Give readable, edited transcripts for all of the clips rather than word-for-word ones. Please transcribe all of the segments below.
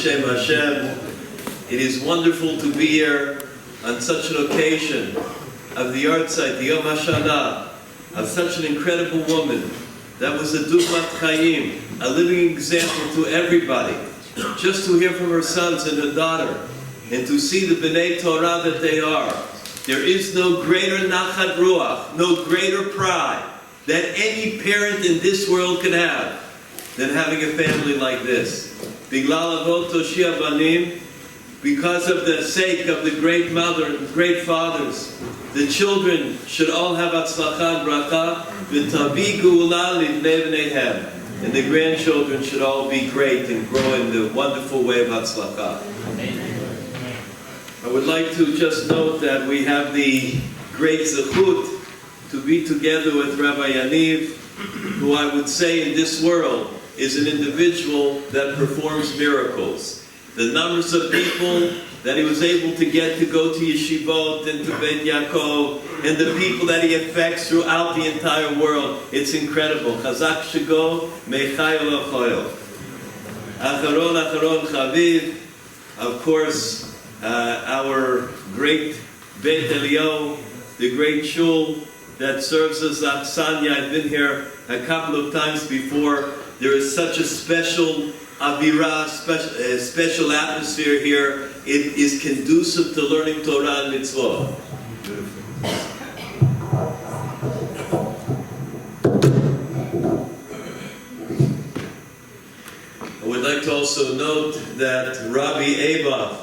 B'Shem Hashem. It is wonderful to be here on such an occasion of the Yartzeit, the Yom HaShanah, of such an incredible woman that was a Dugmat Chaim, a living example to everybody. Just to hear from her sons and her daughter, and to see the B'nai Torah that they are. There is no greater Nachat Ruach, no greater pride that any parent in this world can have than having a family like this. Biglal Avot Toshia Banim, because of the sake of the great mother and great fathers, the children should all have Atzlacha and Bracha, V'tavi Geula Livnei B'neihem. And the grandchildren should all be great and grow in the wonderful way of Atzlacha. I would like to just note that we have the great zechut to be together with Rabbi Yaniv, who I would say in this world is an individual that performs miracles. The numbers of people that he was able to get to go to yeshivot and to Beit Yaakov, and the people that he affects throughout the entire world, it's incredible. Chazaq shego meichayo l'choyo. Acharon chaviv, of course, our great Beit Elio, the great shul that serves as Aksanya. I've been here a couple of times before. There is such a special avirah, special atmosphere here. It is conducive to learning Torah and mitzvot. I would like to also note that Rabbi Eba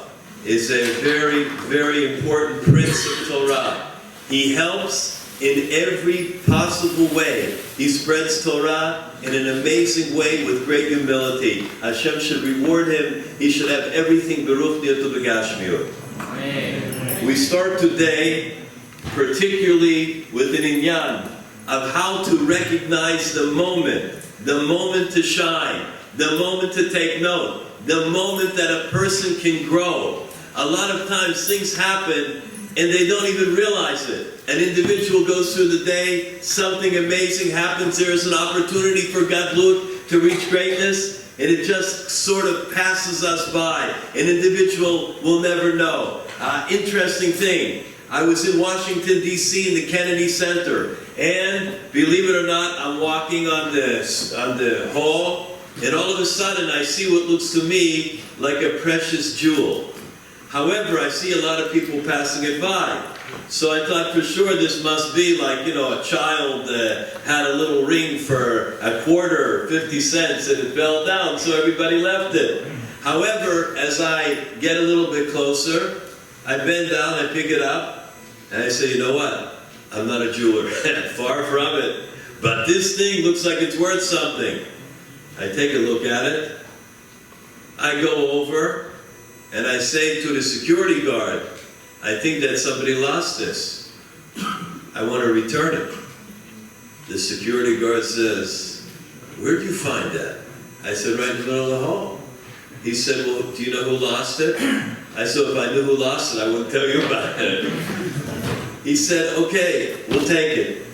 is a very, very important prince of Torah. He helps in every possible way. He spreads Torah in an amazing way with great humility. Hashem should reward him. He should have everything Baruch Niyotu B'Gashmiut. We start today particularly with an inyan of how to recognize the moment to shine, the moment to take note, the moment that a person can grow. A lot of times things happen and they don't even realize it. An individual goes through the day, something amazing happens, there is an opportunity for Gadlut to reach greatness, and it just sort of passes us by. An individual will never know. Interesting thing, I was in Washington, D.C. in the Kennedy Center, and believe it or not, I'm walking on the hall, and all of a sudden I see what looks to me like a precious jewel. However, I see a lot of people passing it by. So I thought for sure this must be like, a child had a little ring for a quarter, 50 cents, and it fell down, so everybody left it. However, as I get a little bit closer, I bend down, I pick it up, and I say, you know what? I'm not a jeweler. Far from it. But this thing looks like it's worth something. I take a look at it. I go over, and I say to the security guard, I think that somebody lost this. I want to return it. The security guard says, where'd you find that? I said, right in the middle of the hall. He said, well, do you know who lost it? I said, if I knew who lost it, I wouldn't tell you about it. He said, okay, we'll take it.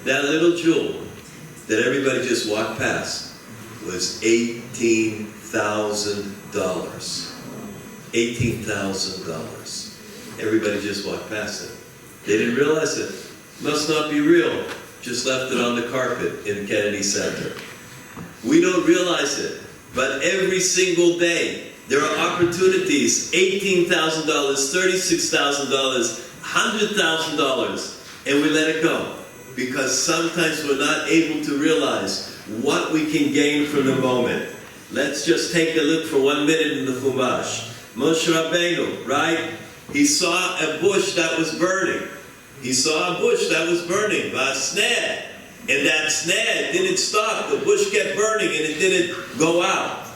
That little jewel that everybody just walked past was $18,000. $18,000. Everybody just walked past it. They didn't realize it. Must not be real. Just left it on the carpet in the Kennedy Center. We don't realize it, but every single day there are opportunities. $18,000, $36,000, $100,000, and we let it go because sometimes we're not able to realize what we can gain from the moment. Let's just take a look for 1 minute in the Chumash. Moshe Rabbeinu, right? He saw a bush that was burning. He saw a bush that was burning, Vasneh. And that sneh didn't stop. The bush kept burning and it didn't go out.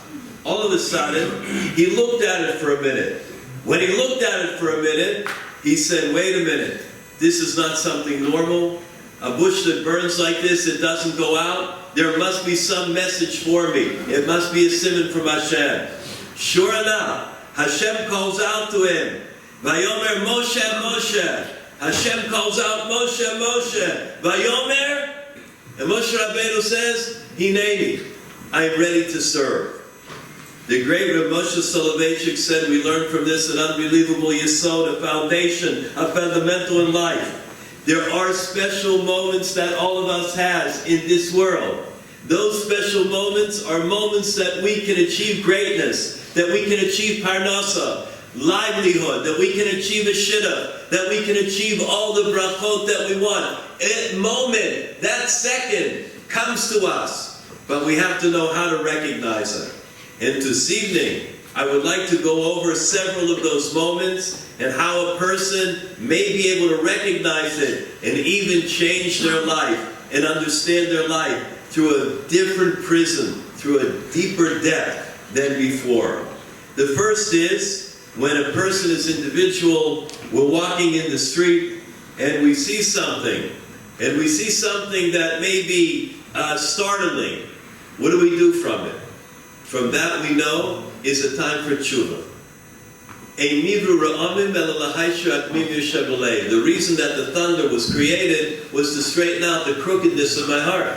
All of a sudden, he looked at it for a minute. When he looked at it for a minute, he said, wait a minute. This is not something normal. A bush that burns like this, it doesn't go out. There must be some message for me. It must be a simon from Hashem. Sure enough, Hashem calls out to him. Vayomer Moshe, Moshe. Hashem calls out Moshe, Moshe. Vayomer. And Moshe Rabbeinu says, Hineni, I am ready to serve. The great Rav Moshe Soloveitchik said, we learn from this an unbelievable yesod, a foundation, a fundamental in life. There are special moments that all of us has in this world. Those special moments are moments that we can achieve greatness, that we can achieve parnasa, livelihood, that we can achieve a shidduch, that we can achieve all the brachot that we want. That moment, that second, comes to us, but we have to know how to recognize it. And this evening, I would like to go over several of those moments and how a person may be able to recognize it and even change their life and understand their life through a different prism, through a deeper depth than before. The first is when a person is individual, we're walking in the street and we see something, that may be startling. What do we do from it? From that we know is a time for tshuva. The reason that the thunder was created was to straighten out the crookedness of my heart.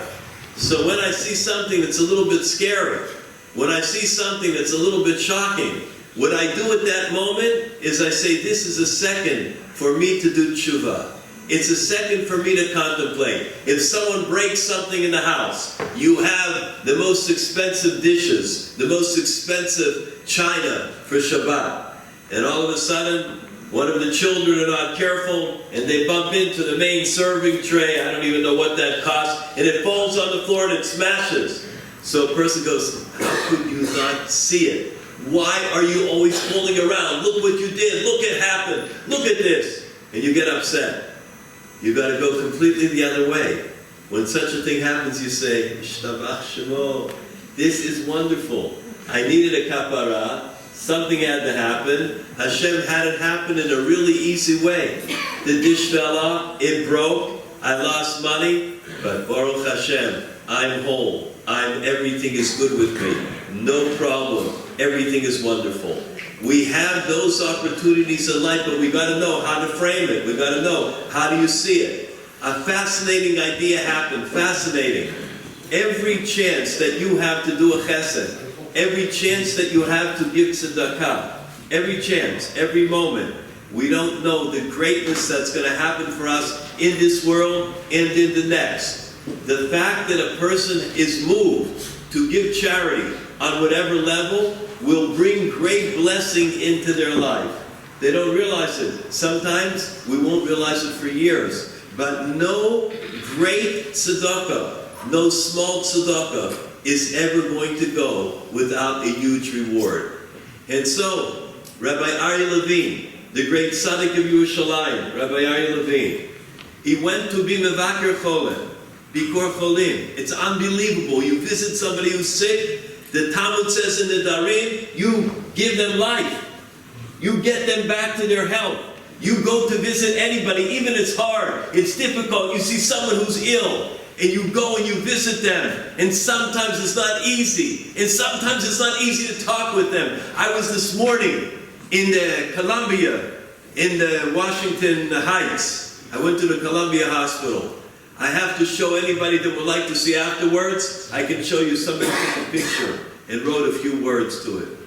So when I see something that's a little bit scary, when I see something that's a little bit shocking, what I do at that moment is I say, this is a second for me to do tshuva. It's a second for me to contemplate. If someone breaks something in the house, you have the most expensive dishes, the most expensive china for Shabbat. And all of a sudden, one of the children are not careful, and they bump into the main serving tray. I don't even know what that costs. And it falls on the floor and it smashes. So a person goes, how could you not see it? Why are you always fooling around? Look what you did. Look what happened. Look at this. And you get upset. You've got to go completely the other way. When such a thing happens, you say, Shtabach Shemo, this is wonderful. I needed a kapara. Something had to happen. Hashem had it happen in a really easy way. The dish fell off. It broke. I lost money. But Baruch Hashem, I'm whole. Everything is good with me. No problem. Everything is wonderful. We have those opportunities in life, but we've got to know how to frame it. We've got to know, how do you see it? A fascinating idea happened. Fascinating. Every chance that you have to do a chesed, every chance that you have to give tzedakah, every chance, every moment, we don't know the greatness that's going to happen for us in this world and in the next. The fact that a person is moved to give charity on whatever level will bring great blessing into their life. They don't realize it. Sometimes we won't realize it for years. But no great tzedakah, no small tzedakah is ever going to go without a huge reward. And so, Rabbi Aryeh Levine, the great tzaddik of Yerushalayim, Rabbi Aryeh Levine, he went to be mevaker cholim, bikor cholim. It's unbelievable. You visit somebody who's sick, the Talmud says in the Darim, you give them life. You get them back to their health. You go to visit anybody, even it's hard, it's difficult. You see someone who's ill, and you go and you visit them. And sometimes it's not easy. And sometimes it's not easy to talk with them. I was this morning in the Columbia, in the Washington Heights. I went to the Columbia Hospital. I have to show anybody that would like to see afterwards, I can show you somebody took a picture and wrote a few words to it.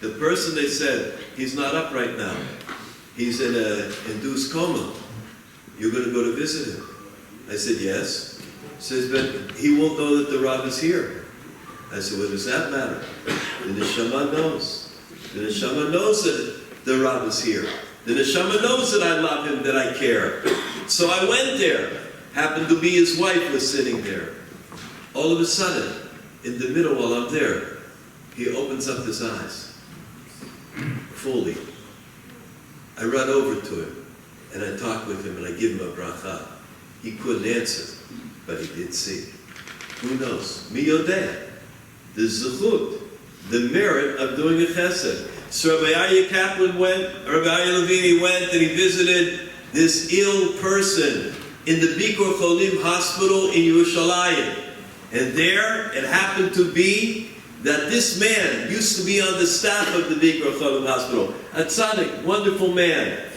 The person, they said, he's not up right now. He's in an induced coma. You're going to go to visit him. I said, yes. He says, but he won't know that the Rabbi is here. I said, what does that matter? The neshama knows. The neshama knows that the Rabbi is here. The neshama knows that I love him, that I care. So I went there. Happened to be his wife was sitting there. All of a sudden, in the middle while I'm there, he opens up his eyes. Fully. I run over to him, and I talk with him, and I give him a bracha. He couldn't answer, but he did see. Who knows? Mi yodeh. The zechut, the merit of doing a chesed. So Rabbi Aryeh Kaplan went, Rabbi Aryeh Levine went, and he visited this ill person in the Bikor Cholim hospital in Yerushalayim. And there, it happened to be that this man used to be on the staff of the Bikor Cholim hospital. A tzaddik, wonderful man.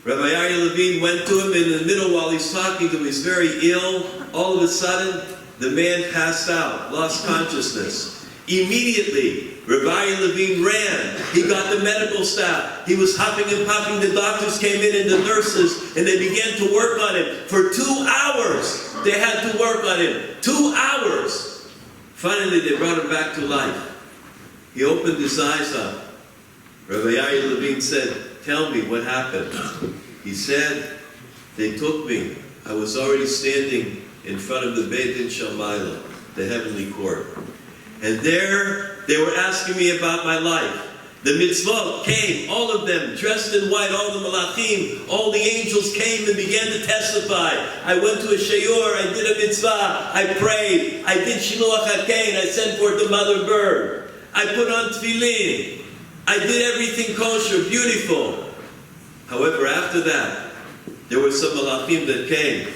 Rabbi Aryeh Levine went to him in the middle while he's talking to him. He's very ill. All of a sudden, the man passed out, lost consciousness. Immediately, Rabbi Levine ran. He got the medical staff. He was hopping and popping. The doctors came in and the nurses, and they began to work on him. For 2 hours, they had to work on him. 2 hours. Finally, they brought him back to life. He opened his eyes up. Rabbi Levine said, "Tell me what happened." He said, "They took me. I was already standing in front of the Beit Din Shamayla, the heavenly court. And there, they were asking me about my life. The mitzvot came, all of them, dressed in white, all the malachim, all the angels came and began to testify. I went to a sheyur, I did a mitzvah, I prayed, I did shiluach hakein, I sent forth the mother bird. I put on tefillin. I did everything kosher, beautiful. However, after that, there were some malachim that came,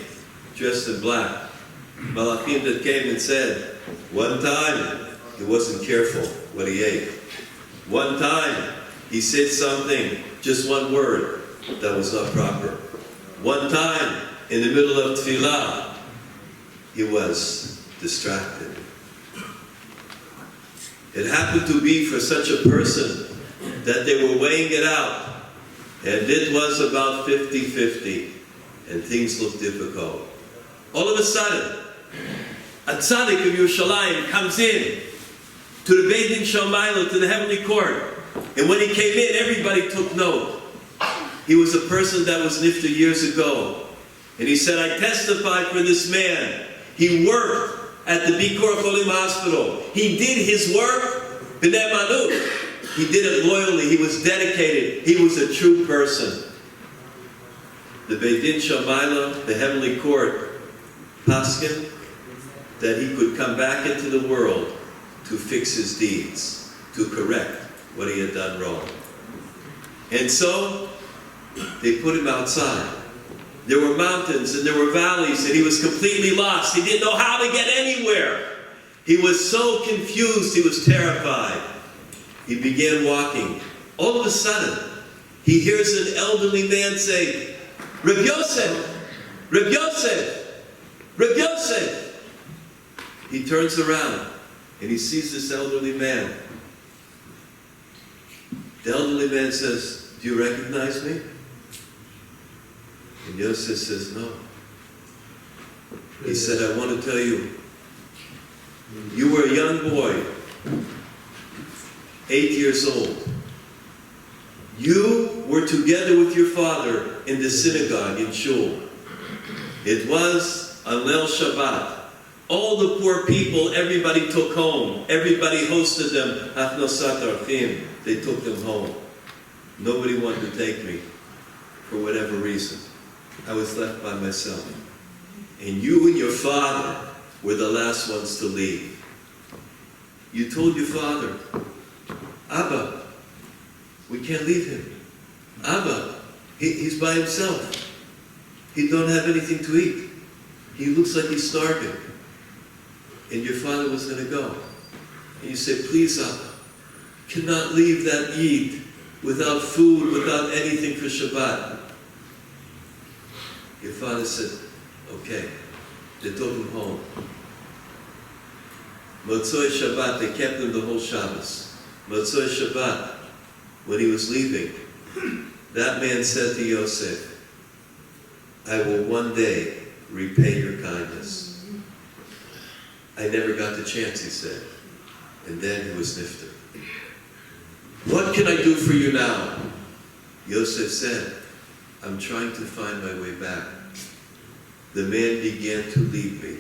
dressed in black. Malachim that came and said, one time, he wasn't careful what he ate. One time, he said something, just one word, that was not proper. One time, in the middle of tefillah, he was distracted. It happened to be for such a person that they were weighing it out, and it was about 50-50, and things looked difficult. All of a sudden, a tzaddik of Yerushalayim comes in to the Beit Din Shamayla, to the heavenly court. And when he came in, everybody took note. He was a person that was nifter years ago. And he said, I testify for this man. He worked at the Bikor Cholim hospital. He did his work, b'nei manut. He did it loyally. He was dedicated. He was a true person. The Beit Din Shamayla, the heavenly court, paskin, that he could come back into the world to fix his deeds, to correct what he had done wrong. And so, they put him outside. There were mountains and there were valleys and he was completely lost. He didn't know how to get anywhere. He was so confused, he was terrified. He began walking. All of a sudden, he hears an elderly man say, Reb Yosef, Reb Yosef, Reb Yosef. He turns around and he sees this elderly man. The elderly man says, do you recognize me? And Yosef says, no. He said, I want to tell you, you were a young boy, 8 years old. You were together with your father in the synagogue in Shul. It was on Leil Shabbat. All the poor people, everybody took home. Everybody hosted them. Hafnosat Archim. They took them home. Nobody wanted to take me for whatever reason. I was left by myself. And you and your father were the last ones to leave. You told your father, Abba, we can't leave him. Abba, he's by himself. He don't have anything to eat. He looks like he's starving. And your father was going to go. And you said, please, Abba, cannot leave that Eid without food, without anything for Shabbat. Your father said, okay. They took him home. Motzoi Shabbat, they kept him the whole Shabbos. Motzoi Shabbat, when he was leaving, that man said to Yosef, I will one day repay your kindness. I never got the chance, he said. And then he was nifter. What can I do for you now? Yosef said, I'm trying to find my way back. The man began to leave me,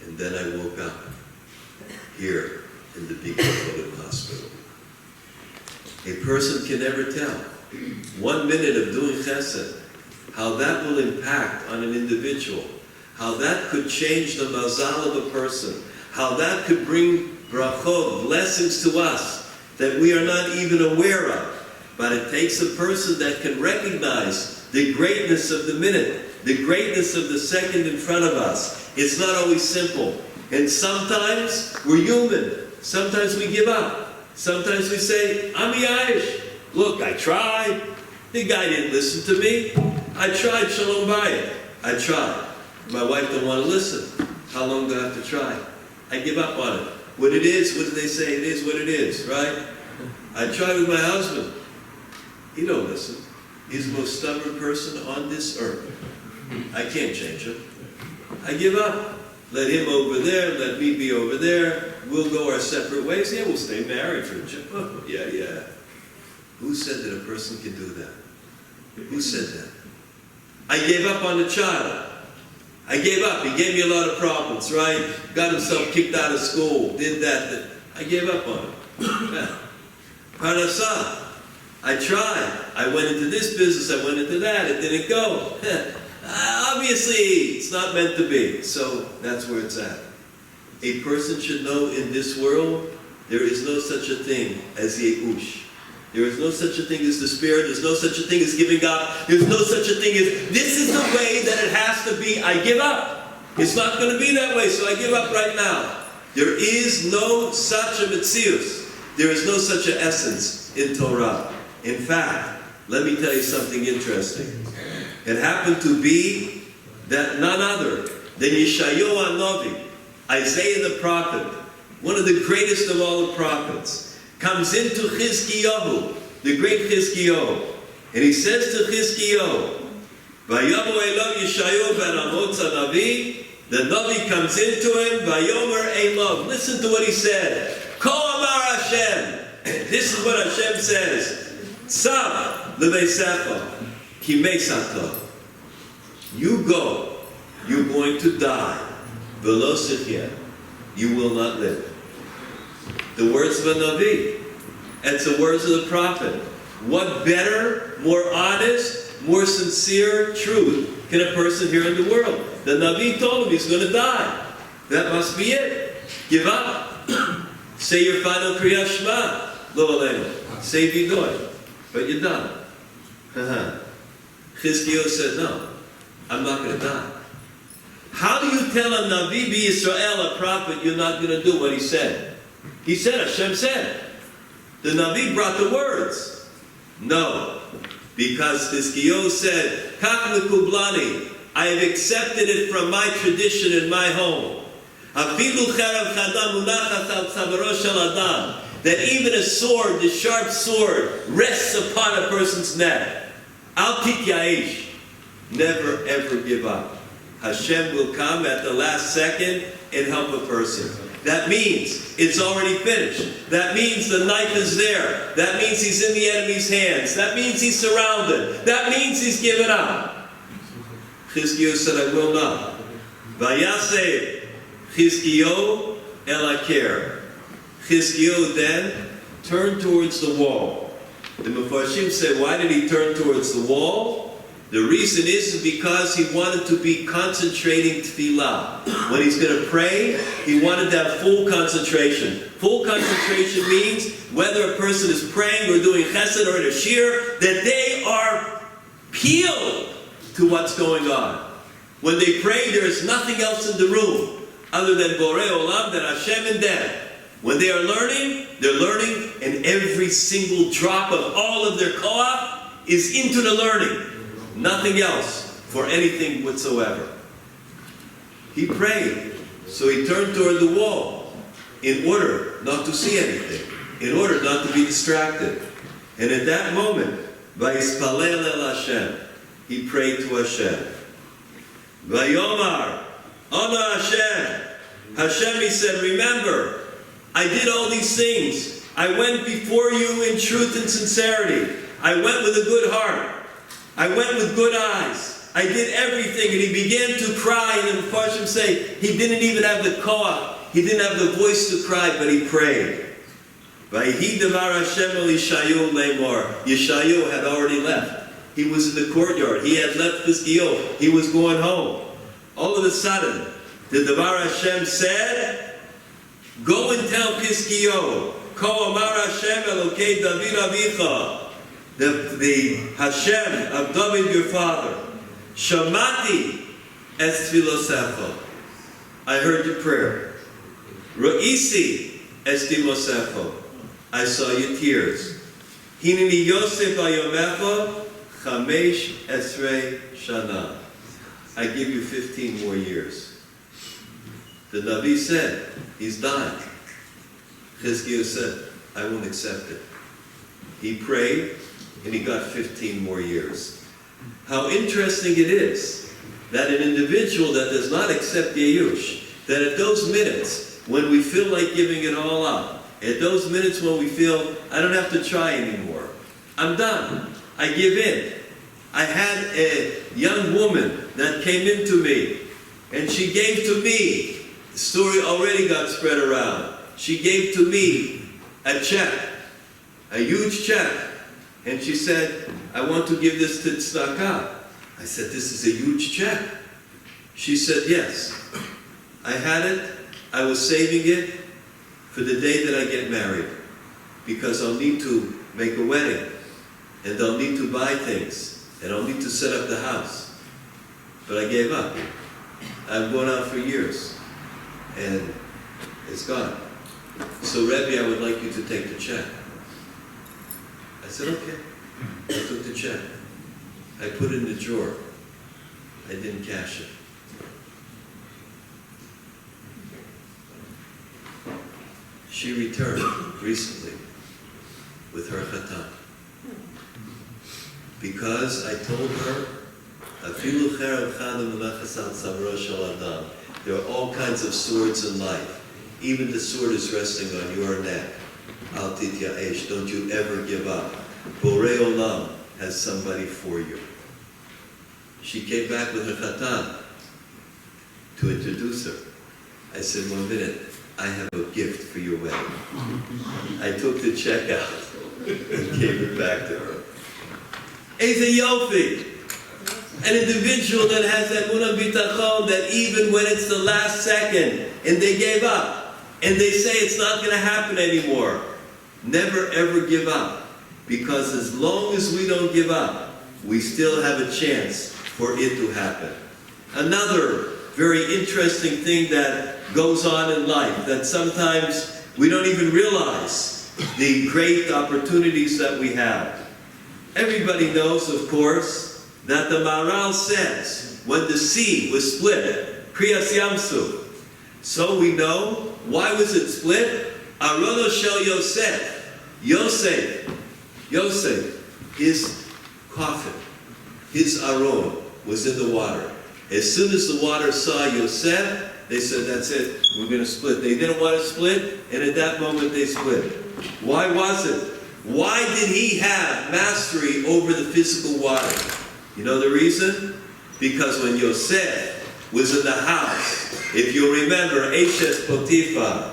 and then I woke up here in the Bikor Cholim hospital. A person can never tell 1 minute of doing chesed, how that will impact on an individual, how that could change the mazal of a person, how that could bring brachot, blessings to us that we are not even aware of. But it takes a person that can recognize the greatness of the minute, the greatness of the second in front of us. It's not always simple. And sometimes we're human. Sometimes we give up. Sometimes we say, I'm Ya'ish. Look, I tried. The guy didn't listen to me. I tried, Shalom Bayit. I tried. My wife don't want to listen. How long do I have to try? I give up on it. what it is, what do they say? It is what it is, right? I tried with my husband. He don't listen. He's the most stubborn person on this earth. I can't change him. I give up. Let him over there, let me be over there. We'll go our separate ways. Yeah, we'll stay married for a job. Oh, yeah. Who said that a person can do that? Who said that? I gave up on the child. I gave up. He gave me a lot of problems, right? Got himself kicked out of school, did that. I gave up on him. Parnasah. I tried. I went into this business, I went into that, it didn't go. Obviously, it's not meant to be. So that's where it's at. A person should know in this world, there is no such a thing as Yehush. There is no such a thing as despair. There's no such a thing as giving up. There's no such a thing as, this is the way that it has to be. I give up. It's not going to be that way, so I give up right now. There is no such a metzius. There is no such an essence in Torah. In fact, let me tell you something interesting. It happened to be that none other than Yeshayahu HaNavi, Isaiah the prophet, one of the greatest of all the prophets, comes into Chizkiyahu, the great Chizkiyahu, and he says to Chizkiyahu, Vayamu Elav Yeshayahu ben Amoz HaNavi, the Navi comes into him, Vayomer Elav. Listen to what he said. Ko Amar Hashem. This is what Hashem says. Tzav L'Meisecha. You go, you're going to die. V'lo sichya. You will not live. The words of a Navi. It's the words of the prophet. What better, more honest, more sincere truth can a person hear in the world? The Navi told him he's going to die. That must be it. Give up. Say your final Kriyat Shema. Lo Aleinu. Say Vidoy. But you're done. Chizkiyahu said, no, I'm not going to die. How do you tell a Navi B'Yisrael, a prophet, you're not going to do what he said? He said, Hashem said. The Navi brought the words. No, because Chizkiyahu said, Kach Mekublani, I have accepted it from my tradition in my home. Afilu Charav Chadam Munachas Al Tzavaro Shel Adam. That even a sword, the sharp sword, rests upon a person's neck. Al titya'ish. Never ever give up. Hashem will come at the last second and help a person. That means it's already finished. That means the knife is there. That means he's in the enemy's hands. That means he's surrounded. That means he's given up. Chizkiyahu said, I will not. Vayaseh Chizkiyahu el Aker. Chizkiyahu then turned towards the wall. The Mefarshim say, why did he turn towards the wall? The reason is because he wanted to be concentrating tefillah. When he's going to pray, he wanted to have full concentration. Full concentration means whether a person is praying or doing chesed or in a shir, that they are peeled to what's going on. When they pray, there is nothing else in the room other than Borei Olam, than Hashem and them. When they are learning, they're learning, and every single drop of all of their koach is into the learning. Nothing else for anything whatsoever. He prayed, so he turned toward the wall in order not to see anything, in order not to be distracted. And at that moment, Vayispalel el Hashem, he prayed to Hashem. Vayomar, Ana Hashem. Hashem, he said, remember, I did all these things. I went before you in truth and sincerity. I went with a good heart. I went with good eyes. I did everything. And he began to cry. And the Mefarshim say, he didn't even have the koach. He didn't have the voice to cry, but he prayed. Vayihi davar Hashem el Yeshayahu lemor. Yeshayahu had already left. He was in the courtyard. He had left Chizkiyahu. He was going home. All of a sudden, the davar Hashem said, go and tell Chizkiyahu, Ko Amar Hashem Elokei David Avicha, the Hashem of Dovid your father, Shamati es tfilosecha. I heard your prayer. Ra'isi es timosecha. I saw your tears. Hineni Yosef ayomecha chamesh esrei shana. I give you 15 more years. The Navi said, he's dying. Chizkiah said, I won't accept it. He prayed, and he got 15 more years. How interesting it is that an individual that does not accept Yeyush, that at those minutes when we feel like giving it all up, at those minutes when we feel, I don't have to try anymore, I'm done, I give in. I had a young woman that came into me, and she gave to me, the story already got spread around, she gave to me a check, a huge check, and she said, I want to give this to tzedakah. I said, this is a huge check. She said, yes. I had it, I was saving it for the day that I get married, because I'll need to make a wedding, and I'll need to buy things, and I'll need to set up the house. But I gave up. I've gone out for years, and it's gone. So Rabbi, I would like you to take the check. I said, okay. I took the check. I put it in the drawer. I didn't cash it. She returned recently with her chatan. Because I told her, there are all kinds of swords in life. Even the sword is resting on your neck. Al tityaesh, don't you ever give up. Borei Olam has somebody for you. She came back with her chatan to introduce her. I said, 1 minute, I have a gift for your wedding. I took the check out and gave it back to her. Eze Yofi, an individual that has that emunah bitachon, that even when it's the last second and they gave up and they say it's not going to happen anymore, never ever give up. Because as long as we don't give up, we still have a chance for it to happen. Another very interesting thing that goes on in life, that sometimes we don't even realize the great opportunities that we have. Everybody knows, of course, that the Maharal says, when the sea was split, Kriyas Yamsuf. So we know, why was it split? Arono Shel Yosef, his coffin, his aron was in the water. As soon as the water saw Yosef, they said, that's it, we're going to split. They didn't want to split, and at that moment they split. Why was it? Why did he have mastery over the physical water? You know the reason? Because when Yosef was in the house, if you remember, Eshes Potiphar,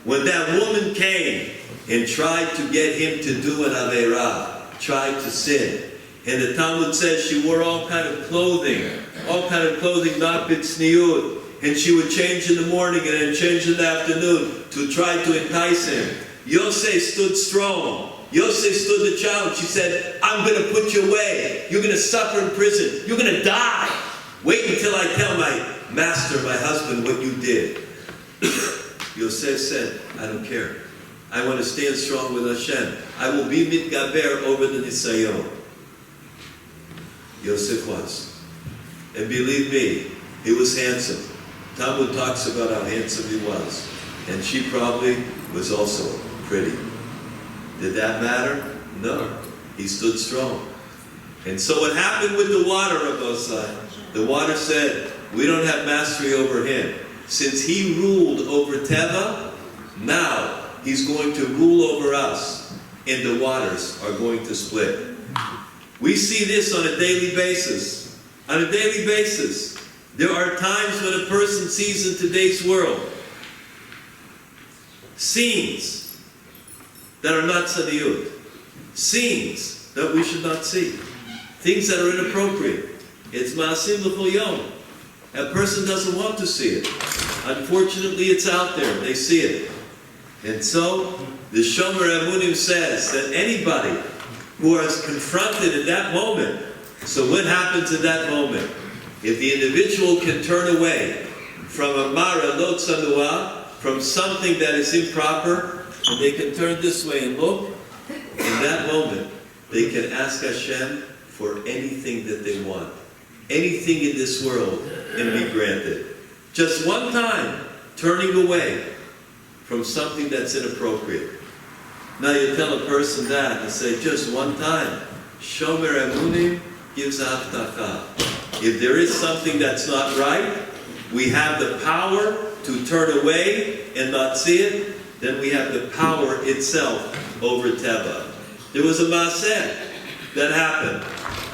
when that woman came and tried to get him to do an Aveirah, tried to sin, and the Talmud says she wore all kind of clothing, not b'tzniut, and she would change in the morning and then change in the afternoon to try to entice him. Yosef stood strong. Yosef stood the challenge. He said, I'm going to put you away. You're going to suffer in prison. You're going to die. Wait until I tell my master, my husband, what you did. Yosef said, I don't care. I want to stand strong with Hashem. I will be mitgaber over the nisayon. Yosef was. And believe me, he was handsome. Talmud talks about how handsome he was. And she probably was also pretty. Did that matter? No. He stood strong. And so what happened with the water, Rabosai? The water said, we don't have mastery over him. Since he ruled over Teva, now he's going to rule over us, and the waters are going to split. We see this on a daily basis. On a daily basis. There are times when a person sees in today's world scenes that are not tzadiyut, scenes that we should not see, things that are inappropriate. It's ma'asim l'chol yom. A person doesn't want to see it. Unfortunately, it's out there. They see it. And so, the Shomer Emunim says that anybody who is confronted in that moment, so what happens in that moment? If the individual can turn away from a mara lo tzanua, from something that is improper, and they can turn this way and look, in that moment, they can ask Hashem for anything that they want. Anything in this world can be granted. Just one time, turning away from something that's inappropriate. Now you tell a person that and say, just one time, Shomer Emunim gives Avtacha. If there is something that's not right, we have the power to turn away and not see it, then we have the power itself over Teva. There was a Maaseh that happened,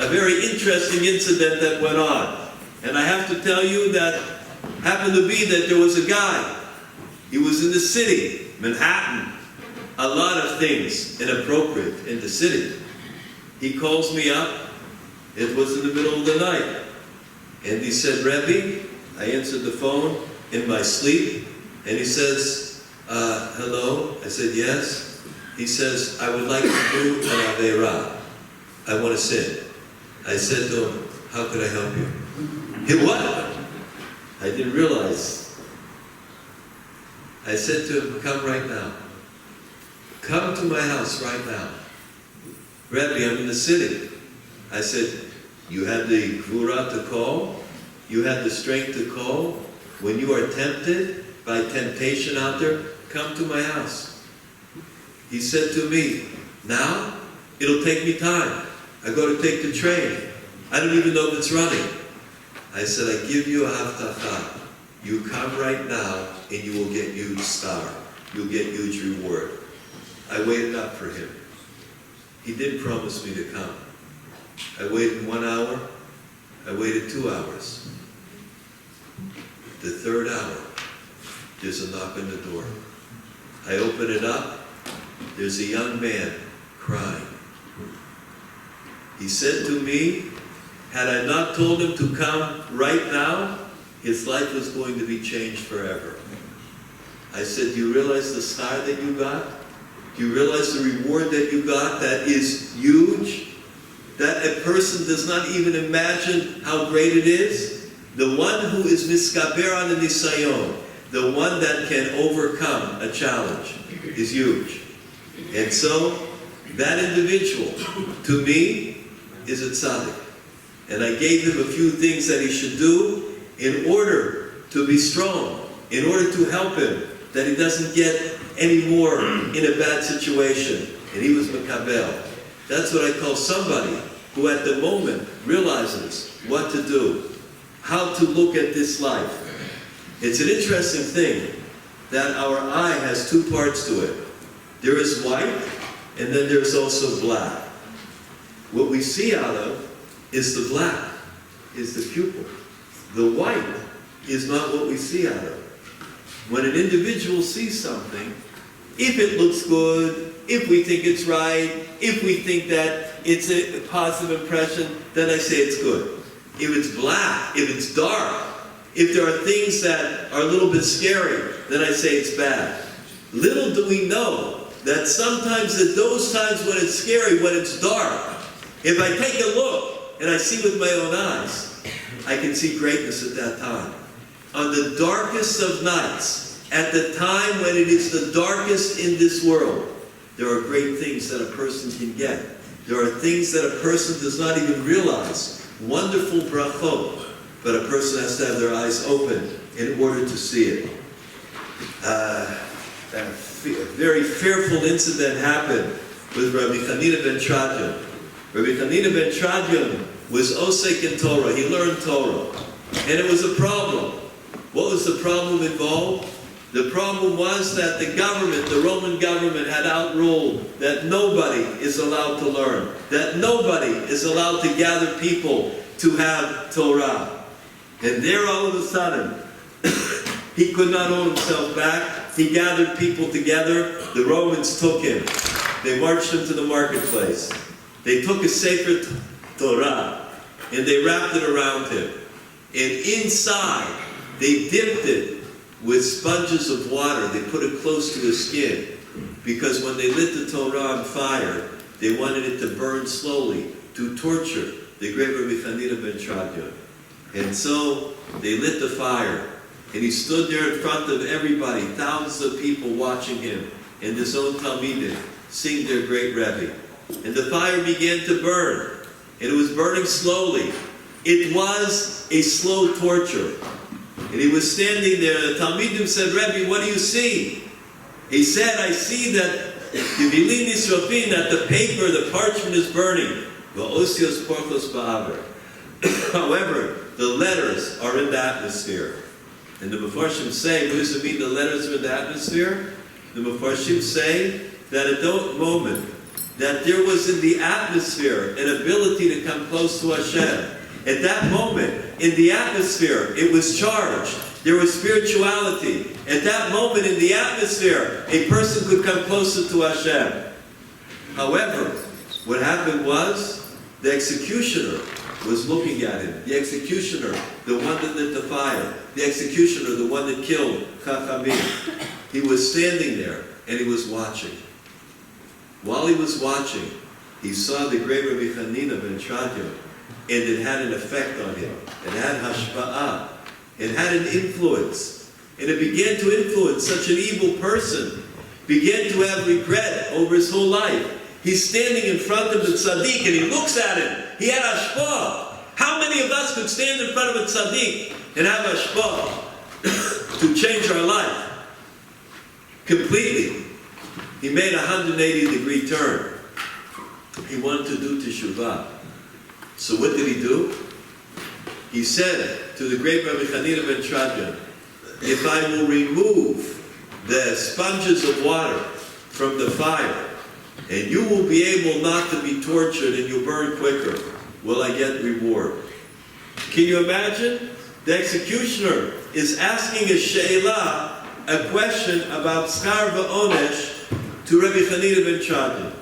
a very interesting incident that went on. And I have to tell you that happened to be that there was a guy. He was in the city, Manhattan. A lot of things inappropriate in the city. He calls me up. It was in the middle of the night. And he said, Rabbi, I answered the phone in my sleep. And he says, hello? I said, yes. He says, I would like to do an Aveirah. I want to sin. I said to him, how could I help you? He, what? I didn't realize. I said to him, come right now. Come to my house right now. Rabbi, I'm in the city. I said, you had the gvura to call? You had the strength to call? When you are tempted by temptation out there, come to my house. He said to me, now? It'll take me time. I go to take the train. I don't even know if it's running. I said, I give you a haftacha. You come right now and you will get huge star. You'll get huge reward. I waited up for him. He didn't promise me to come. I waited 1 hour. I waited 2 hours. The third hour, there's a knock on the door. I open it up. There's a young man crying. He said to me, had I not told him to come right now, his life was going to be changed forever. I said, do you realize the star that you got? Do you realize the reward that you got that is huge? That a person does not even imagine how great it is? The one who is miskaber on the nisayon, the one that can overcome a challenge, is huge. And so, that individual, to me, is a tzaddik. And I gave him a few things that he should do in order to be strong, in order to help him, that he doesn't get any more in a bad situation. And he was Makabel. That's what I call somebody who at the moment realizes what to do, how to look at this life. It's an interesting thing that our eye has two parts to it. There is white, and then there's also black. What we see out of is the black, is the pupil. The white is not what we see out of. When an individual sees something, if it looks good, if we think it's right, if we think that it's a positive impression, then I say it's good. If it's black, if it's dark, if there are things that are a little bit scary, then I say it's bad. Little do we know that sometimes at those times when it's scary, when it's dark, if I take a look and I see with my own eyes, I can see greatness at that time. On the darkest of nights, at the time when it is the darkest in this world, there are great things that a person can get. There are things that a person does not even realize. Wonderful brachot, but a person has to have their eyes open in order to see it. A very fearful incident happened with Rabbi Chanina ben Chadion. Rabbi Chanina ben Chadion was osek in Torah. He learned Torah. And it was a problem. What was the problem involved? The problem was that the government, the Roman government, had outruled that nobody is allowed to learn, that nobody is allowed to gather people to have Torah. And there all of a sudden, he could not hold himself back. He gathered people together. The Romans took him. They marched him to the marketplace. They took a sacred Torah and they wrapped it around him. And inside, they dipped it with sponges of water. They put it close to his skin. Because when they lit the Torah on fire, they wanted it to burn slowly, to torture the great Rabbi Chanina ben Chadion. And so they lit the fire. And he stood there in front of everybody, thousands of people watching him, and his own Talmidim sing their great Rebbe. And the fire began to burn. And it was burning slowly. It was a slow torture. And he was standing there, and the Talmidim said, Rebbe, what do you see? He said, I see that the paper, the parchment is burning. However, the letters are in the atmosphere. And the Mefarshim say, what does it mean the letters are in the atmosphere? The Mefarshim say that at that moment, that there was in the atmosphere an ability to come close to Hashem. At that moment, in the atmosphere, it was charged. There was spirituality. At that moment, in the atmosphere, a person could come closer to Hashem. However, what happened was, the executioner was looking at him. The executioner, the one that lit the fire. The executioner, the one that killed Chachamim. He was standing there, and he was watching. While he was watching, he saw the great Rabbi Hanina ben Shadya, and it had an effect on him. It had hashpa'ah. It had an influence. And it began to influence such an evil person. Began to have regret over his whole life. He's standing in front of the tzaddik, and he looks at him. He had hashpa'ah. How many of us could stand in front of a tzaddik and have hashpa'ah to change our life? Completely. He made a 180-degree turn. He wanted to do teshuvah. So what did he do? He said to the great Rabbi Hanina ben Shadya, if I will remove the sponges of water from the fire, and you will be able not to be tortured and you'll burn quicker, will I get reward? Can you imagine? The executioner is asking a she'elah, a question about schar va'onesh, to Rabbi Hanina ben Shadya.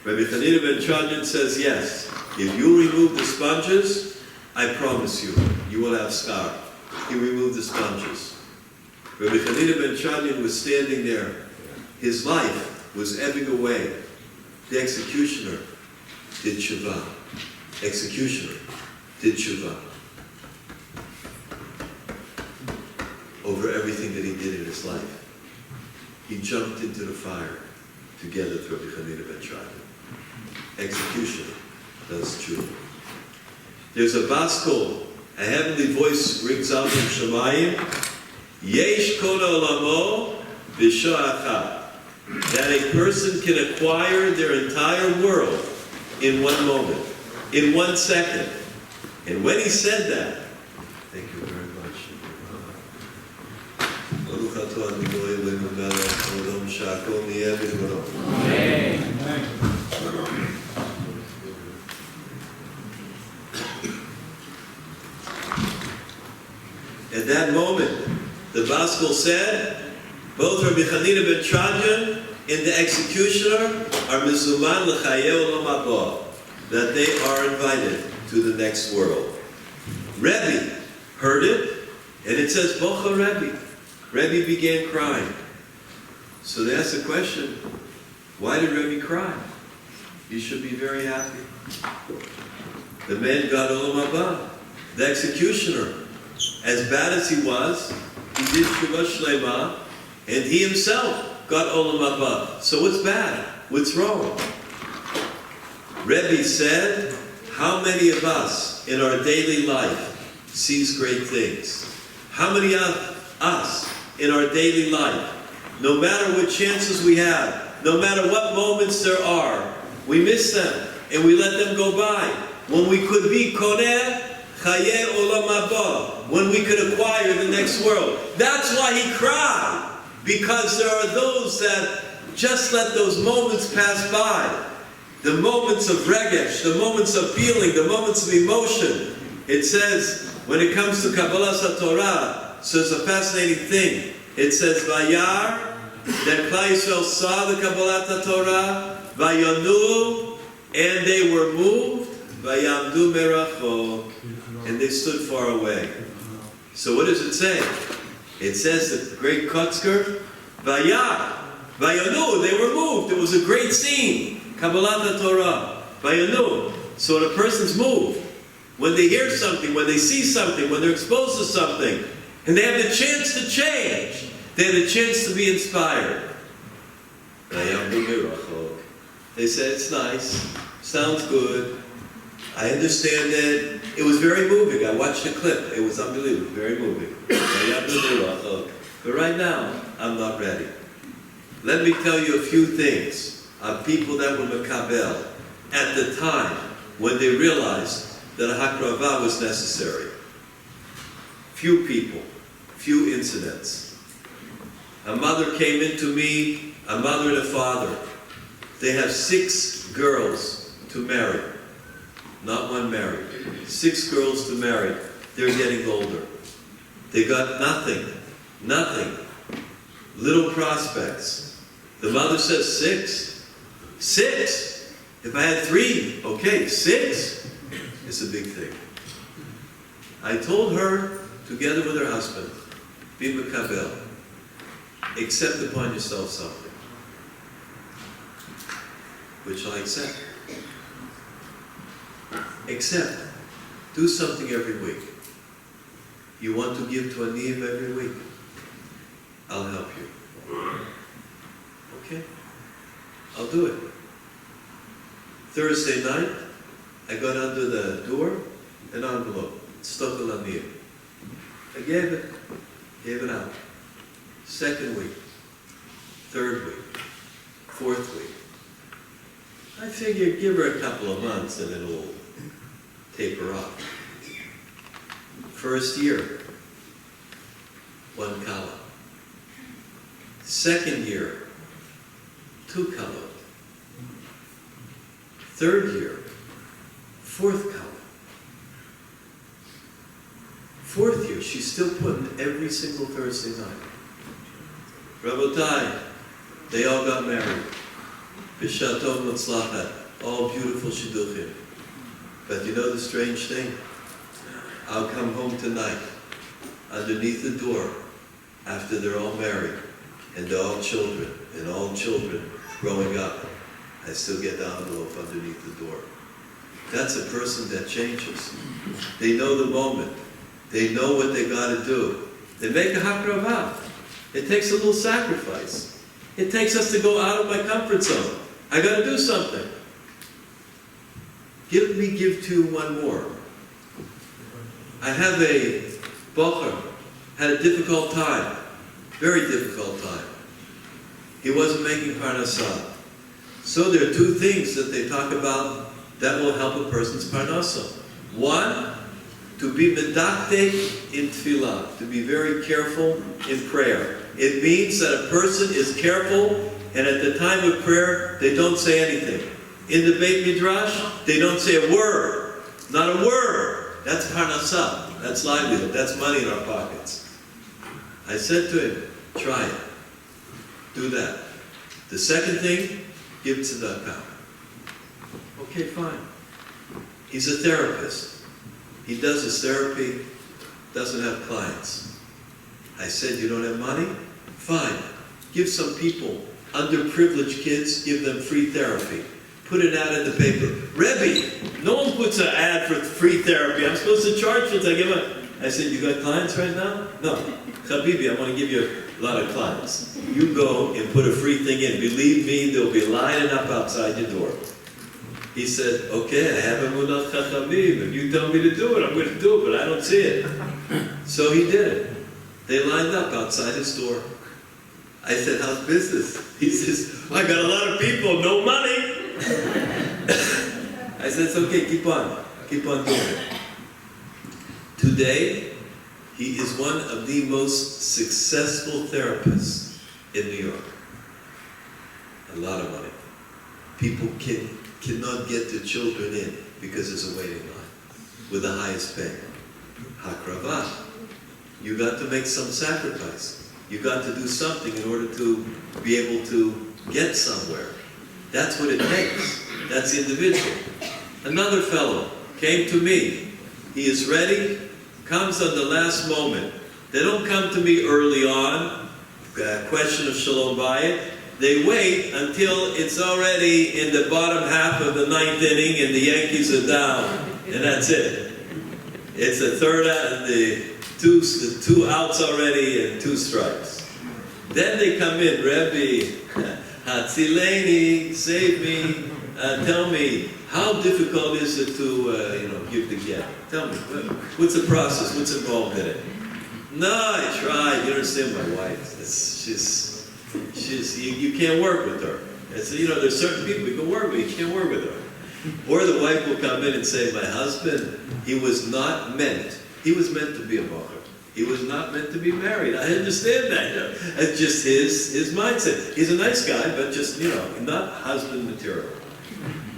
Rabbi Hanina ben Shadya says, yes, if you remove the sponges, I promise you, you will have schar. He removed the sponges. Rabbi Hanina ben Shadya was standing there. His life was ebbing away. The executioner did tshuva. Executioner did tshuva. Over everything that he did in his life. He jumped into the fire together with Rabbi Hanina ben Shadya. Executioner does tshuva. There's a baskol, a heavenly voice rings out from Shemayim, Yesh kol olamo b'shah achad. That a person can acquire their entire world in one moment, in 1 second. And when he said that, thank you very much. At that moment, the Baskol said, both Rabbi Hanina ben Shadya and the executioner are mizuman l'chayei olam haba, that they are invited to the next world. Rabbi heard it, and it says, Bocha Rabbi. Rabbi began crying. So they asked the question, why did Rabbi cry? He should be very happy. The man got olam haba. The executioner, as bad as he was, he did Shuvah Shlema, and he himself got olam haba. So what's bad? What's wrong? Rebbe said, how many of us in our daily life sees great things? How many of us in our daily life, no matter what chances we have, no matter what moments there are, we miss them and we let them go by. When we could be koneh chayei olam haba, when we could acquire the next world. That's why he cried. Because there are those that just let those moments pass by. The moments of regesh, the moments of feeling, the moments of emotion. It says, when it comes to Kabbalas Torah, so it's a fascinating thing. It says, Vayar, that Klal Yisrael saw the Kabbalat Torah, Vayanu, and they were moved, Vayamdu merachok, and they stood far away. So what does it say? It says the great Kotzker, Vayar, Vayanu, they were moved. It was a great scene. Kabbalat Torah, Vayanu. So when a person's moved, when they hear something, when they see something, when they're exposed to something, and they have the chance to change, they have the chance to be inspired. They say, it's nice, sounds good, I understand it. It was very moving. I watched the clip. It was unbelievable, very moving. But right now, I'm not ready. Let me tell you a few things of people that were Mekabel at the time when they realized that a Hakrava was necessary. Few people, few incidents. A mother came into me, a mother and a father. They have 6 girls to marry. Not one married. 6 girls to marry. They're getting older. They got nothing. Nothing. Little prospects. The mother says 6. 6? If I had 3, okay, 6 is a big thing. I told her, together with her husband, be Mekabel. Accept upon yourself something. Which I accept. Accept. Do something every week. You want to give to a Niyam every week? I'll help you. Okay? I'll do it. Thursday night, I got under the door an envelope. Stuck a Niyam. I gave it out. 2nd week, 3rd week, 4th week. I figured give her a couple of months and it'll taper off. 1st year, 1 kala. 2nd year, 2 kala. 3rd year, 4th kala. 4th year, she's still putting every single Thursday night. Rabotai, they all got married. Bishatov Mutzlachat, all beautiful shidduchim. But you know the strange thing? I'll come home tonight, underneath the door, after they're all married, and they're all children, growing up. I still get the envelope underneath the door. That's a person that changes. They know the moment. They know what they got to do. They make a hakrava. It takes a little sacrifice. It takes us to go out of my comfort zone. I got to do something. Give to you one more. I have a bocher, had a difficult time, very difficult time. He wasn't making parnasah. So there are 2 things that they talk about that will help a person's parnasah. One, to be medaktek in tefillah, to be very careful in prayer. It means that a person is careful, and at the time of prayer, they don't say anything. In the Beit Midrash, they don't say a word. Not a word. That's parnasah. That's livelihood. That's money in our pockets. I said to him, try it. Do that. The second thing, give tzedakah. Okay, fine. He's a therapist. He does his therapy, doesn't have clients. I said, you don't have money? Fine. Give some people, underprivileged kids, give them free therapy. Put it out in the paper. Rabbi, no one puts an ad for free therapy. I'm supposed to charge for it. I said, you got clients right now? No. Habibi, I want to give you a lot of clients. You go and put a free thing in. Believe me, they'll be lining up outside your door. He said, okay, I have a munach chachamim. If you tell me to do it, I'm going to do it, but I don't see it. So he did it. They lined up outside his door. I said, how's business? He says, I got a lot of people, no money. I said, it's okay, keep on doing it. Today, he is one of the most successful therapists in New York. A lot of money. People cannot get their children in because there's a waiting line with the highest pay. Hakrava. You got to make some sacrifice. You got to do something in order to be able to get somewhere. That's what it takes. That's the individual. Another fellow came to me. He is ready, comes on the last moment. They don't come to me early on, question of Shalom Bayit. They wait until it's already in the bottom half of the 9th inning and the Yankees are down. And that's it. It's the third out, the two outs already and 2 strikes. Then they come in, Rabbi, Hatzileni, save me, tell me, how difficult is it to give the get? Tell me, what's the process? What's involved in it? No, I tried. You understand my wife. You can't work with her. I said, there's certain people you can work with, you can't work with her. Or the wife will come in and say, my husband, he was meant to be a bacher. He was not meant to be married. I understand that. It's just his mindset. He's a nice guy, but just, not husband material.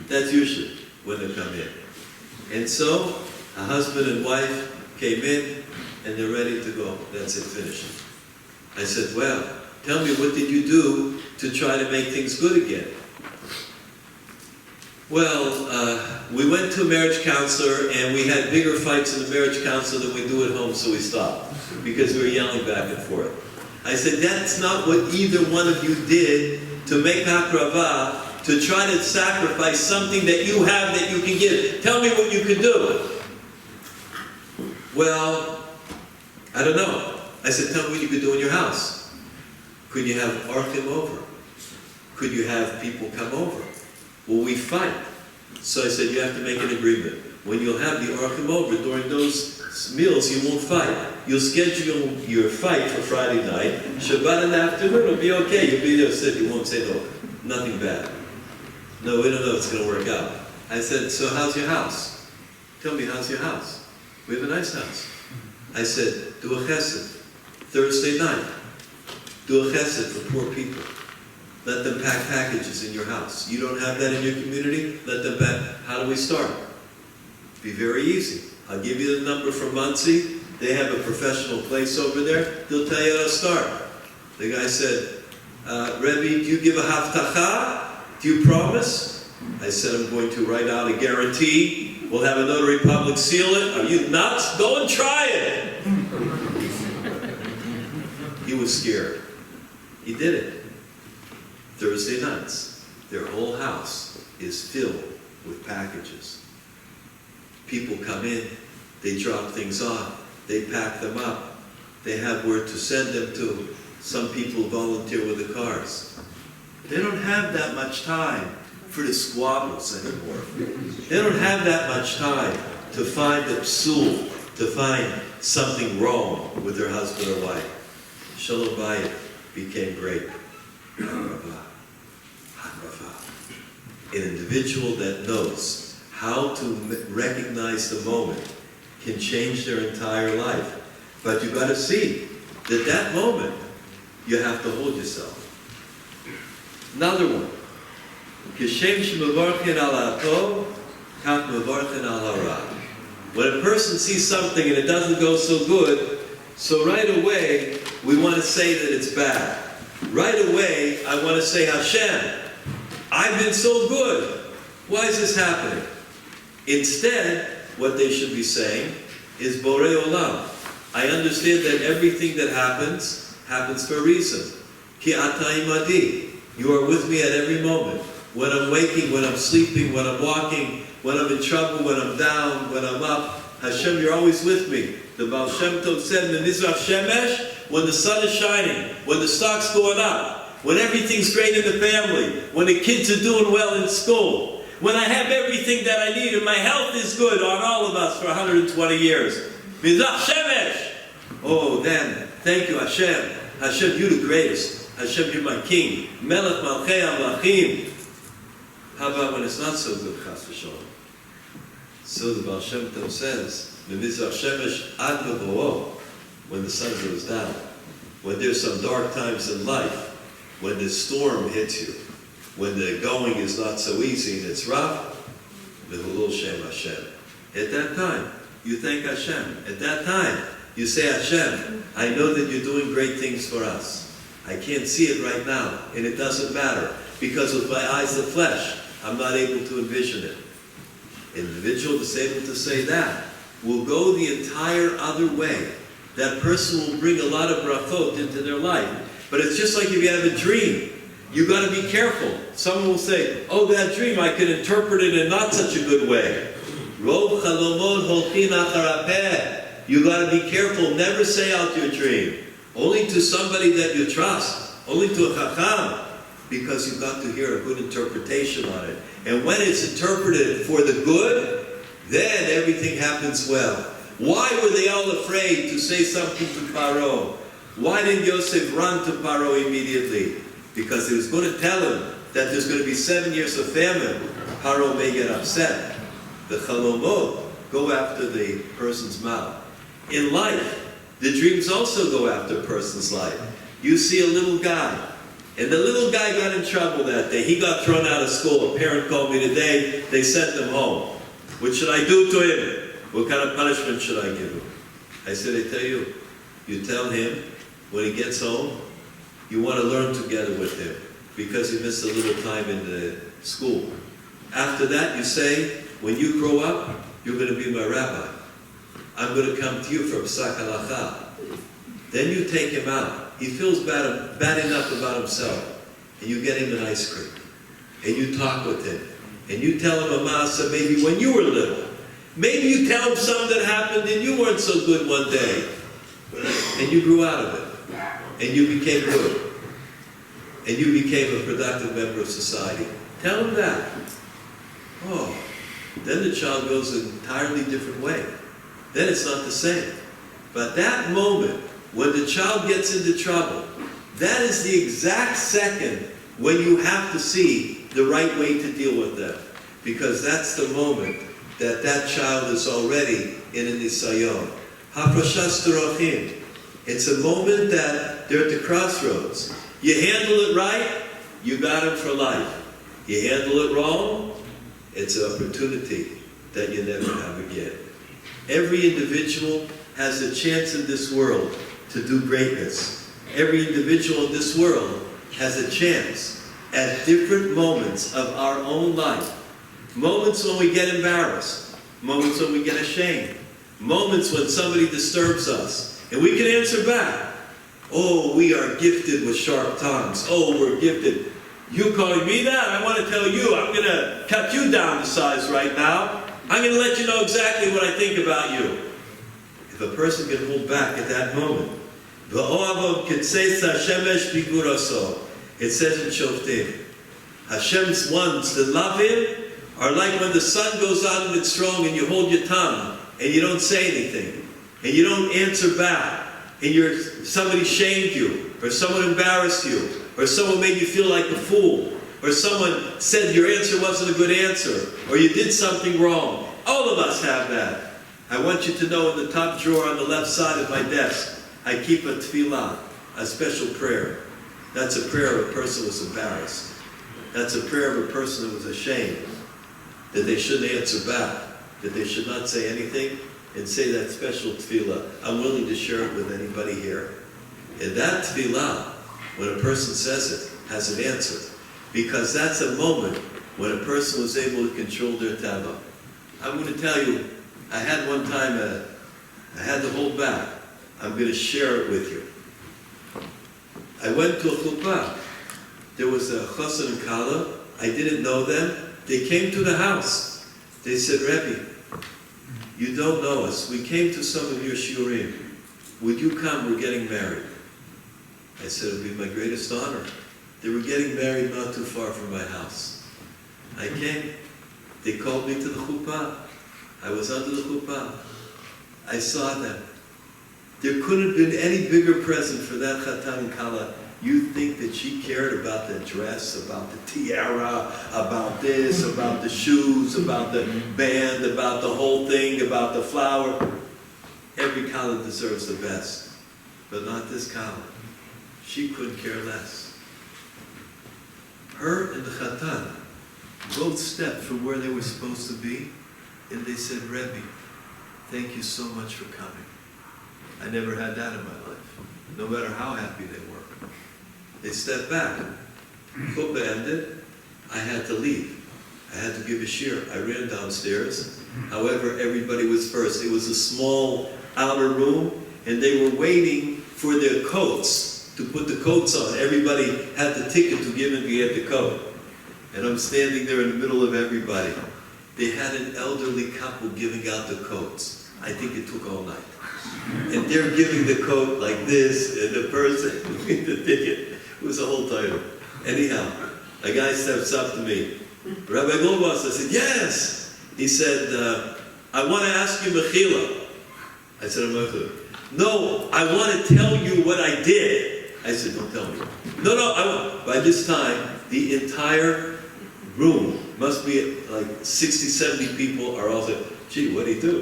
That's usually when they come in. And so, a husband and wife came in, and they're ready to go. That's it, finished. I said, well, tell me, what did you do to try to make things good again? Well, we went to a marriage counselor, and we had bigger fights in the marriage counselor than we do at home, so we stopped, because we were yelling back and forth. I said, that's not what either one of you did to make hakrava, to try to sacrifice something that you have that you can give. Tell me what you could do. Well, I don't know. I said, tell me what you could do in your house. Could you have orchim over? Could you have people come over? Well, we fight. So I said, you have to make an agreement. When you'll have the orchim over, during those meals, you won't fight. You'll schedule your fight for Friday night. Shabbat in the afternoon, it'll be okay. You'll be there, sit, you won't say no, nothing bad. No, we don't know if it's going to work out. I said, so how's your house? Tell me, how's your house? We have a nice house. I said, do a chesed. Thursday night, do a chesed for poor people. Let them pack packages in your house. You don't have that in your community? Let them pack. How do we start? Be very easy. I'll give you the number from Muncie. They have a professional place over there. They'll tell you how to start. The guy said, Rabbi, do you give a haftacha? Do you promise? I said, I'm going to write out a guarantee. We'll have a notary public seal it. Are you nuts? Go and try it. He was scared. He did it. Thursday nights, their whole house is filled with packages. People come in, they drop things off, they pack them up, they have where to send them to. Some people volunteer with the cars. They don't have that much time for the squabbles anymore. They don't have that much time to find a psul, to find something wrong with their husband or wife. Shalom Bayit became great. Hakrava. An individual that knows how to recognize the moment can change their entire life. But you've got to see that that moment, you have to hold yourself. Another one. When a person sees something and it doesn't go so good, so right away, we want to say that it's bad. Right away, I want to say, Hashem, I've been so good. Why is this happening? Instead, what they should be saying is, Borei Olam, I understand that everything that happens for a reason. Ki ata imadi, you are with me at every moment. When I'm waking, when I'm sleeping, when I'm walking, when I'm in trouble, when I'm down, when I'm up, Hashem, you're always with me. The Baal Shem Tov said, Mizrach Shemesh, when the sun is shining, when the stock's going up, when everything's great in the family, when the kids are doing well in school, when I have everything that I need and my health is good on all of us for 120 years. Mizrach Shemesh. Oh, then, thank you, Hashem. Hashem, you're the greatest. Hashem, you're my king. Melech Malchei Amlachim. How about when it's not so good, Chas v'Shalom? So the Baal Shem Tov says, Mizrach Shemesh ad levo'o, when the sun goes down, when there's some dark times in life, when the storm hits you, when the going is not so easy and it's rough, V'hulul Shem Hashem. At that time, you thank Hashem. At that time, you say, Hashem, I know that you're doing great things for us. I can't see it right now, and it doesn't matter, because with my eyes of flesh, I'm not able to envision it. Individual that's able to say that will go the entire other way. That person will bring a lot of brachot into their life. But it's just like if you have a dream. You've got to be careful. Someone will say, oh, that dream, I can interpret it in not such a good way. Rov chalomot holchin achar hapeh. You've got to be careful. Never say out your dream. Only to somebody that you trust. Only to a chacham. Because you've got to hear a good interpretation on it. And when it's interpreted for the good, then everything happens well. Why were they all afraid to say something to Paro? Why didn't Yosef run to Paro immediately? because he was going to tell him that there's going to be 7 years of famine. Paro may get upset. The chalomot go after the person's mouth. In life, the dreams also go after a person's life. You see a little guy, and the little guy got in trouble that day. He got thrown out of school. A parent called me today. They sent him home. What should I do to him? What kind of punishment should I give him? I said, I tell you, you tell him when he gets home, you want to learn together with him because he missed a little time in the school. After that, you say, when you grow up, you're going to be my rabbi. I'm going to come to you for Psak Halacha. Then you take him out. He feels bad enough about himself. And you get him an ice cream. And you talk with him. And you tell him a masa maybe when you were little. Maybe you tell him something that happened and you weren't so good one day. And you grew out of it. And you became good. And you became a productive member of society. Tell him that. Oh, then the child goes an entirely different way. Then it's not the same. But that moment, when the child gets into trouble, that is the exact second when you have to see the right way to deal with them. Because that's the moment that that child is already in a nisayon. Hafrashas Terachim. It's a moment that they're at the crossroads. You handle it right, you got him for life. You handle it wrong, it's an opportunity that you never have again. Every individual has a chance in this world to do greatness. Every individual in this world has a chance at different moments of our own life. Moments when we get embarrassed. Moments when we get ashamed. Moments when somebody disturbs us. And we can answer back. Oh, we are gifted with sharp tongues. Oh, we're gifted. You calling me that? I want to tell you, I'm going to cut you down to size right now. I'm going to let you know exactly what I think about you. If a person can hold back at that moment, it says in Shoftim, Hashem's ones that love Him are like when the sun goes out and it's strong and you hold your tongue and you don't say anything and you don't answer back and somebody shamed you or someone embarrassed you or someone made you feel like a fool or someone said your answer wasn't a good answer or you did something wrong. All of us have that. I want you to know in the top drawer on the left side of my desk, I keep a tefillah, a special prayer. That's a prayer of a person who was embarrassed. That's a prayer of a person who was ashamed, that they shouldn't answer back, that they should not say anything, and say that special tefillah. I'm willing to share it with anybody here. And that tefillah, when a person says it, has an answer. Because that's a moment when a person was able to control their tava. I'm going to tell you, I had one time, I had to hold back. I'm going to share it with you. I went to a chuppah. There was a chassan and kala. I didn't know them. They came to the house. They said, Rabbi, you don't know us. We came to some of your shiurim. Would you come? We're getting married. I said, it would be my greatest honor. They were getting married not too far from my house. I came. They called me to the chuppah. I was under the chuppah. I saw them. There couldn't have been any bigger present for that chatan and kala. You think that she cared about the dress, about the tiara, about this, about the shoes, about the band, about the whole thing, about the flower. Every kala deserves the best, but not this kala. She couldn't care less. Her and the chatan both stepped from where they were supposed to be, and they said, Rebbe, thank you so much for coming. I never had that in my life, no matter how happy they were. They stepped back. Chuppah ended. I had to leave. I had to give a shiur. I ran downstairs. However, everybody was first. It was a small outer room, and they were waiting for their coats, to put the coats on. Everybody had the ticket to give and get the coat. And I'm standing there in the middle of everybody. They had an elderly couple giving out the coats. I think it took all night. And they're giving the coat like this, and the person with the ticket. It was a whole title. Anyhow, a guy steps up to me. Rabbi Goldwasser, I said, yes. He said, I want to ask you mechila. I said, I'm not good. No, I want to tell you what I did. I said, don't tell me. No, I won't. By this time, the entire room, must be like 60, 70 people are all saying, gee, what do you do?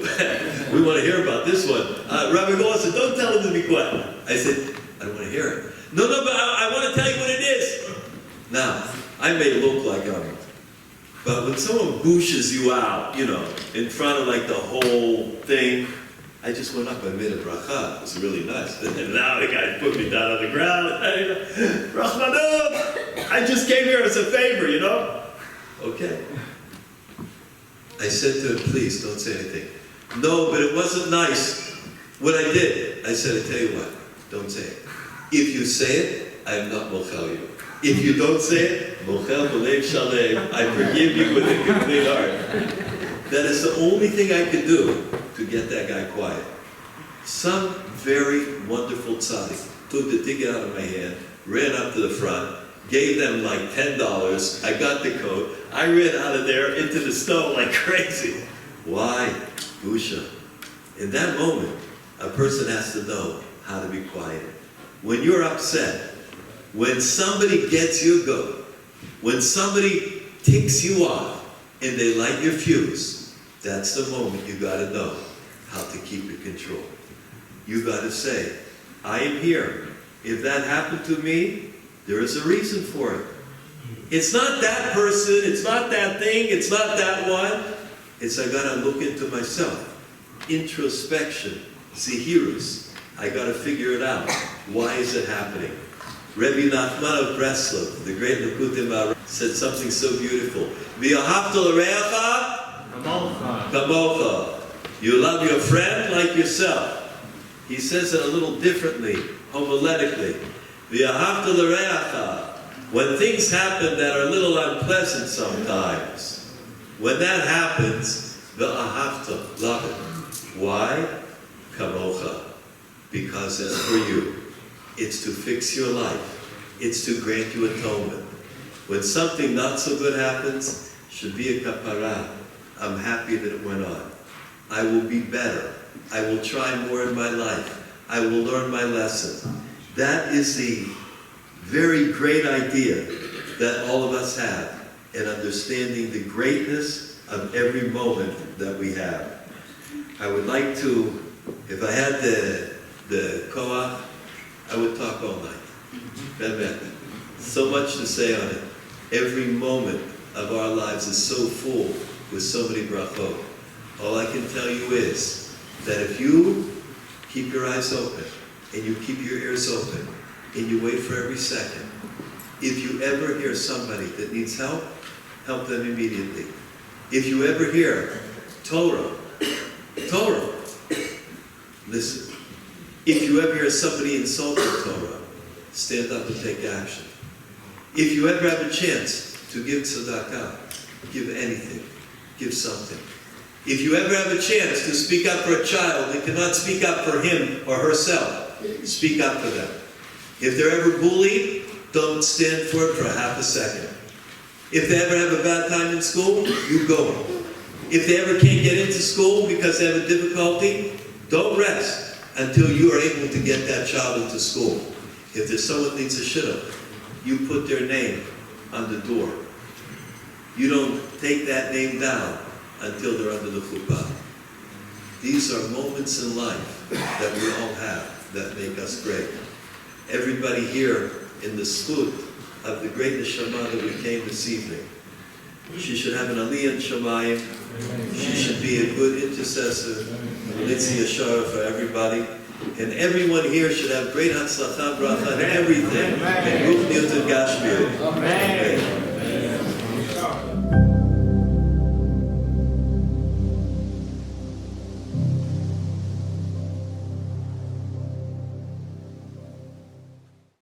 We want to hear about this one. Rabbi Goldwasser, don't tell him to be quiet. I said, I don't want to hear it. No, but I want to tell you what it is. Now, I may look like I'm, but when someone bushes you out, in front of like the whole thing, I just went up and made a bracha. It was really nice. And now the guy put me down on the ground. Rachmanov, I just came here as a favor, Okay. I said to him, please, don't say anything. No, but it wasn't nice. What I did, I said, I tell you what, don't say it. If you say it, I am not mochel you. If you don't say it, mochel b'lev shalem, I forgive you with a complete heart. That is the only thing I could do to get that guy quiet. Some very wonderful tzaddik took the ticket out of my hand, ran up to the front, gave them like $10. I got the coat. I ran out of there into the snow like crazy. Why? Busha. In that moment, a person has to know how to be quiet. When you're upset, when somebody gets your goat, when somebody ticks you off and they light your fuse, that's the moment you got to know how to keep your control. You got to say, I am here. If that happened to me, there is a reason for it. It's not that person, it's not that thing, it's not that one. It's I got to look into myself. Introspection, zihirus. I got to figure it out. Why is it happening? Rabbi Nachman of Breslov, the great Likutim Bar, said something so beautiful. V'ahavta l'reacha kamocha. You love your friend like yourself. He says it a little differently, homiletically. V'ahavta l'reacha. When things happen that are a little unpleasant sometimes, when that happens, v'ahavta, love it. Why? Kamocha. Because it's for you. It's to fix your life. It's to grant you atonement. When something not so good happens, should be a kapara. I'm happy that it went on. I will be better. I will try more in my life. I will learn my lesson. That is the very great idea that all of us have in understanding the greatness of every moment that we have. I would like to, if I had the koach, I would talk all night. So much to say on it. Every moment of our lives is so full with so many brachot. All I can tell you is that if you keep your eyes open and you keep your ears open and you wait for every second, if you ever hear somebody that needs help, help them immediately. If you ever hear Torah, listen. If you ever hear somebody insult the Torah, stand up and take action. If you ever have a chance to give tzedakah, give anything, give something. If you ever have a chance to speak up for a child that cannot speak up for him or herself, speak up for them. If they're ever bullied, don't stand for it for a half a second. If they ever have a bad time in school, you go. If they ever can't get into school because they have a difficulty, don't rest until you are able to get that child into school. If there's someone that needs a shidduch, you put their name on the door. You don't take that name down until they're under the chuppah. These are moments in life that we all have that make us great. Everybody here in the zchut of the great neshama that we came this evening, she should have an aliyah in Shemayim. She should be a good intercessor, a litzi yashara for everybody. And everyone here should have great hatzlacha bracha and everything. And ruch niyut and gashmiyut. Amen.